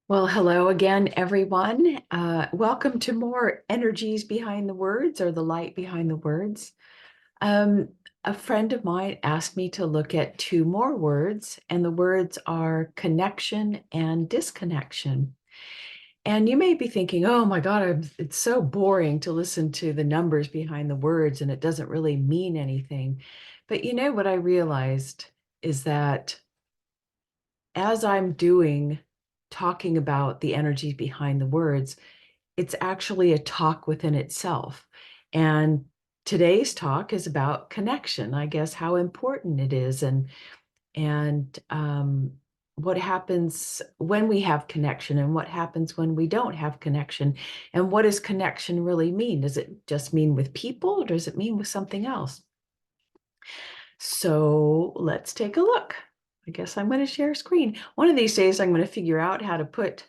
Well, hello again, everyone. Welcome to more Energies Behind the Words, or the Light Behind the Words. Um, a friend of mine asked me to look at two more words, and the words are connection and disconnection. And you may be thinking, oh my God, it's so boring to listen to the numbers behind the words, and it doesn't really mean anything. But you know what I realized is that as I'm talking about the energy behind the words, it's actually a talk within itself. And today's talk is about connection, I guess, how important it is, and what happens when we have connection, and what happens when we don't have connection, and what does connection really mean? Does it just mean with people, or does it mean with something else? So let's take a look. I guess I'm going to share screen. One of these days, I'm going to figure out how to put,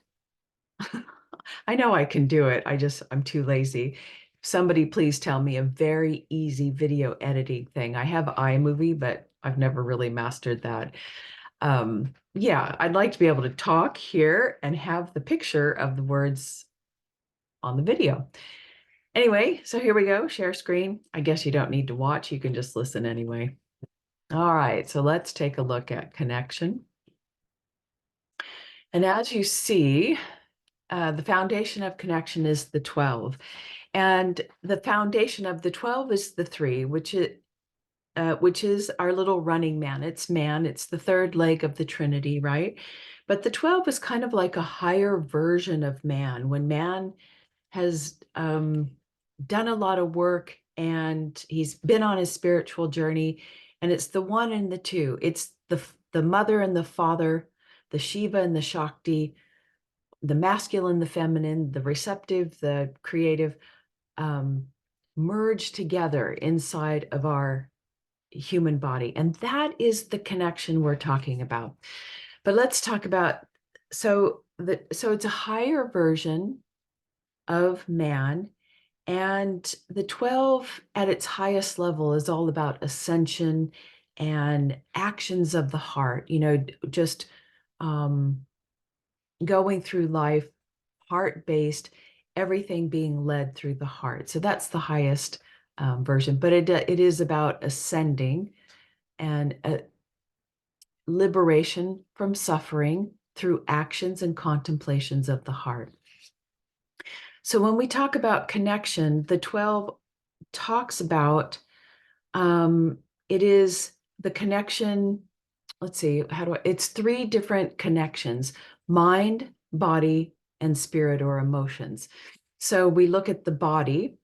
I know I can do it. I'm too lazy. Somebody please tell me a very easy video editing thing. I have iMovie, but I've never really mastered that. Yeah, I'd like to be able to talk here and have the picture of the words on the video. Anyway, so here we go, share screen. I guess you don't need to watch, you can just listen anyway. All right, so let's take a look at connection. And as you see, the foundation of connection is the 12. And the foundation of the 12 is the 3, which is our little running man. It's man. It's the third leg of the Trinity, right? But the 12 is kind of like a higher version of man. When man has done a lot of work and he's been on his spiritual journey, and it's the 1 and the 2. It's the mother and the father, the Shiva and the Shakti, the masculine, the feminine, the receptive, the creative, merge together inside of our human body. And that is the connection we're talking about. But let's talk about, so it's a higher version of man. And the 12 at its highest level is all about ascension and actions of the heart, just um, going through life heart-based, everything being led through the heart. So that's the highest version, but it is about ascending and liberation from suffering through actions and contemplations of the heart. So when we talk about connection, the 12 talks about it is the connection. Let's see, it's 3 different connections: mind, body, and spirit or emotions. So we look at the body,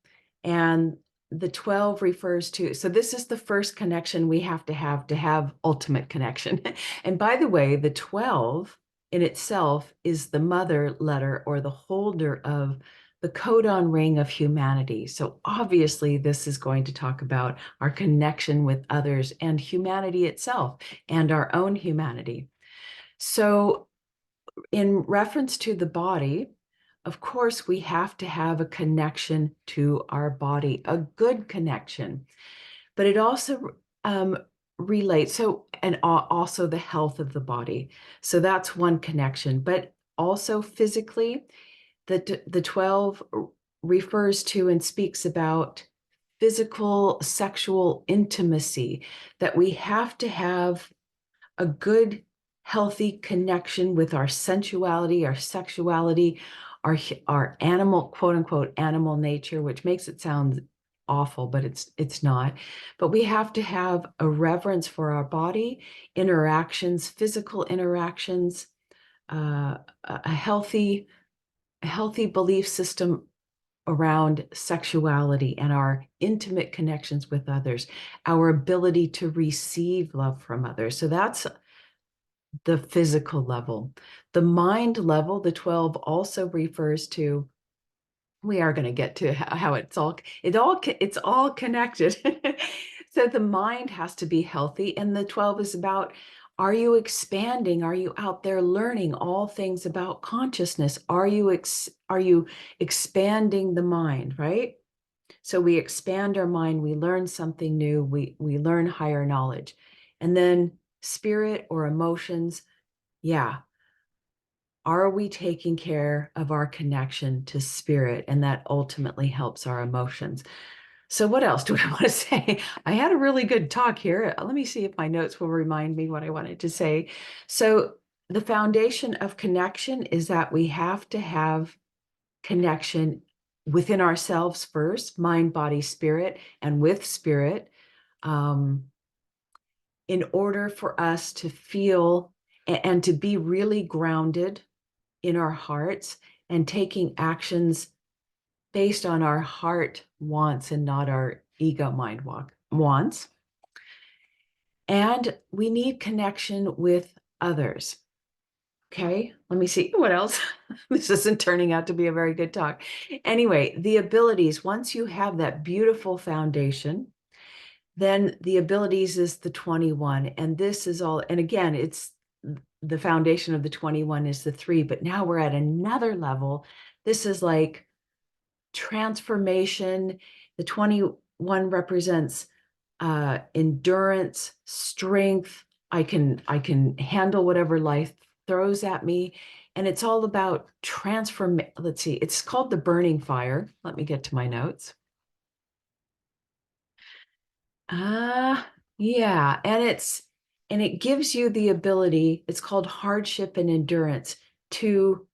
and the 12 refers to, so this is the first connection we have to have ultimate connection. And by the way, the 12 in itself is the mother letter, or the holder of the codon ring of humanity. So obviously this is going to talk about our connection with others and humanity itself and our own humanity. So in reference to the body, of course, we have to have a connection to our body, a good connection, but it also relates. So, and also the health of the body. So that's one connection, but also physically, the 12 refers to and speaks about physical sexual intimacy, that we have to have a good, healthy connection with our sensuality, our sexuality, our animal, quote unquote, animal nature, which makes it sound awful, but it's not. But we have to have a reverence for our body, interactions, physical interactions, a healthy belief system around sexuality and our intimate connections with others, our ability to receive love from others. So that's the physical level. The mind level, the 12 also refers to, we are going to get to how it's all connected. So the mind has to be healthy, and the 12 is about, are you expanding? Are you out there learning all things about consciousness? Are you expanding the mind, right? So we expand our mind, we learn something new, we learn higher knowledge. And then spirit or emotions, yeah, Are we taking care of our connection to spirit? And that ultimately helps our emotions. So what else do I want to say? I had a really good talk here. Let me see if my notes will remind me what I wanted to say. So the foundation of connection is that we have to have connection within ourselves first, mind, body, spirit, and with spirit, in order for us to feel and to be really grounded in our hearts and taking actions based on our heart wants and not our ego mind wants. And we need connection with others. Okay, let me see what else. This isn't turning out to be a very good talk. Anyway, the abilities, once you have that beautiful foundation, then the abilities is the 21. And this is all, and again, it's the foundation of the 21 is the 3, but now we're at another level. This is like transformation. The 21 represents endurance, strength. I can handle whatever life throws at me. And it's all about transform. Let's see, it's called the burning fire. Let me get to my notes. Yeah, and it gives you the ability, it's called hardship and endurance, to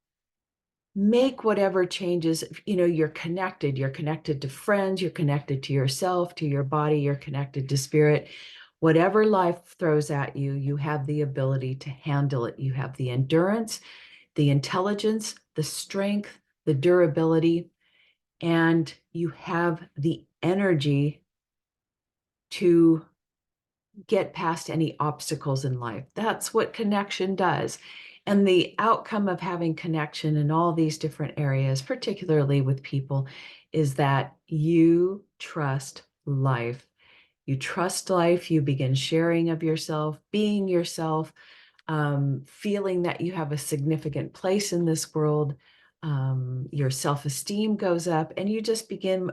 make whatever changes. You're connected to friends, you're connected to yourself, to your body, you're connected to spirit. Whatever life throws at you, you have the ability to handle it. You have the endurance, the intelligence, the strength, the durability, and you have the energy to get past any obstacles in life. That's what connection does. And the outcome of having connection in all these different areas, particularly with people, is that you trust life. You trust life, you begin sharing of yourself, being yourself, feeling that you have a significant place in this world. Your self-esteem goes up, and you just begin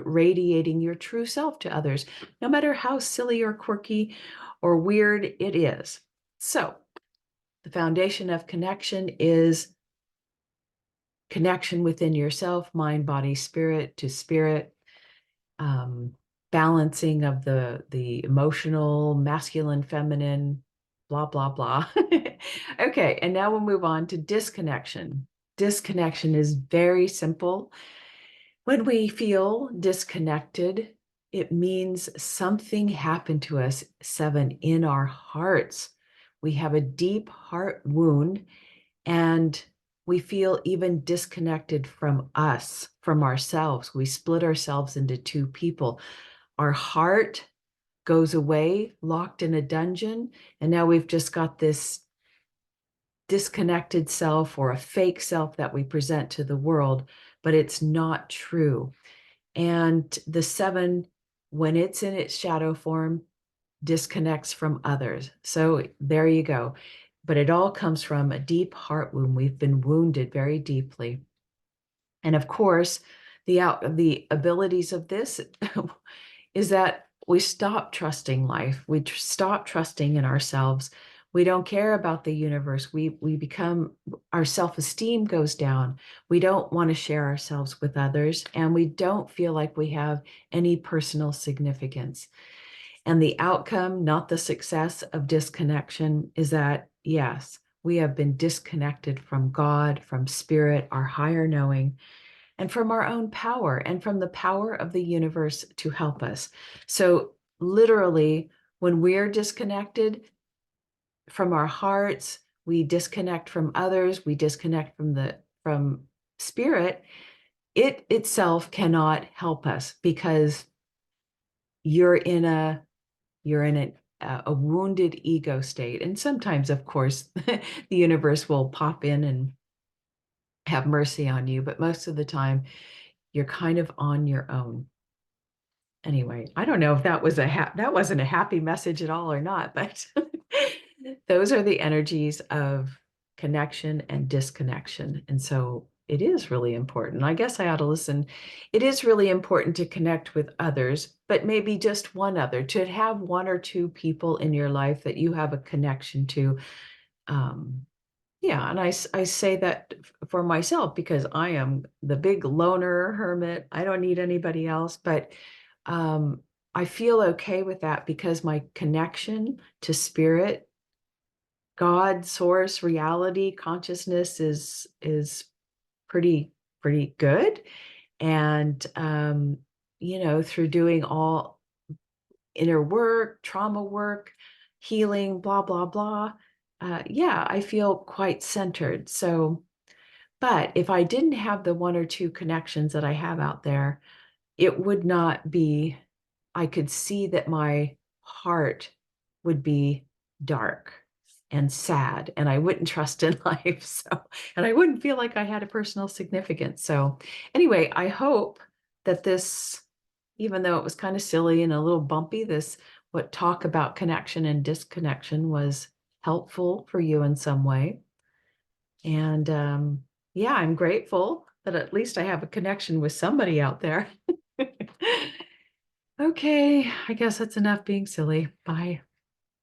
radiating your true self to others, no matter how silly or quirky or weird it is. So the foundation of connection is connection within yourself, mind, body, spirit to spirit, balancing of the emotional, masculine, feminine, blah, blah, blah. Okay, and now we'll move on to disconnection. Disconnection is very simple. When we feel disconnected, it means something happened to us, 7, in our hearts. We have a deep heart wound, and we feel even disconnected from us, from ourselves. We split ourselves into 2 people. Our heart goes away, locked in a dungeon, and now we've just got this disconnected self or a fake self that we present to the world, but it's not true. And the 7, when it's in its shadow form, disconnects from others. So there you go. But it all comes from a deep heart wound. We've been wounded very deeply. And of course, the abilities of this is that we stop trusting life. We stop trusting in ourselves. We don't care about the universe. We become, our self-esteem goes down. We don't want to share ourselves with others, and we don't feel like we have any personal significance. And the outcome, not the success of disconnection, is that, yes, we have been disconnected from God, from spirit, our higher knowing, and from our own power and from the power of the universe to help us. So literally, when we're disconnected from our hearts, we disconnect from others, we disconnect from spirit, it itself cannot help us, because you're in a wounded ego state. And sometimes, of course, the universe will pop in and have mercy on you, but most of the time you're kind of on your own. Anyway, I don't know if that was that wasn't a happy message at all or not, but those are the energies of connection and disconnection. And so it is really important. I guess I ought to listen. It is really important to connect with others, but maybe just one other, to have 1 or 2 people in your life that you have a connection to. Yeah, and I say that for myself because I am the big loner hermit. I don't need anybody else, but um, I feel okay with that because my connection to spirit, God, source, reality, consciousness is pretty good. And through doing all inner work, trauma work, healing, blah, blah, blah. Yeah, I feel quite centered. So, but if I didn't have the one or two connections that I have out there, it would not be, I could see that my heart would be dark and sad, and I wouldn't trust in life. So, and I wouldn't feel like I had a personal significance. So, anyway, I hope that this, even though it was kind of silly and a little bumpy, this what talk about connection and disconnection was helpful for you in some way. And yeah, I'm grateful that at least I have a connection with somebody out there. Okay, I guess that's enough being silly. Bye.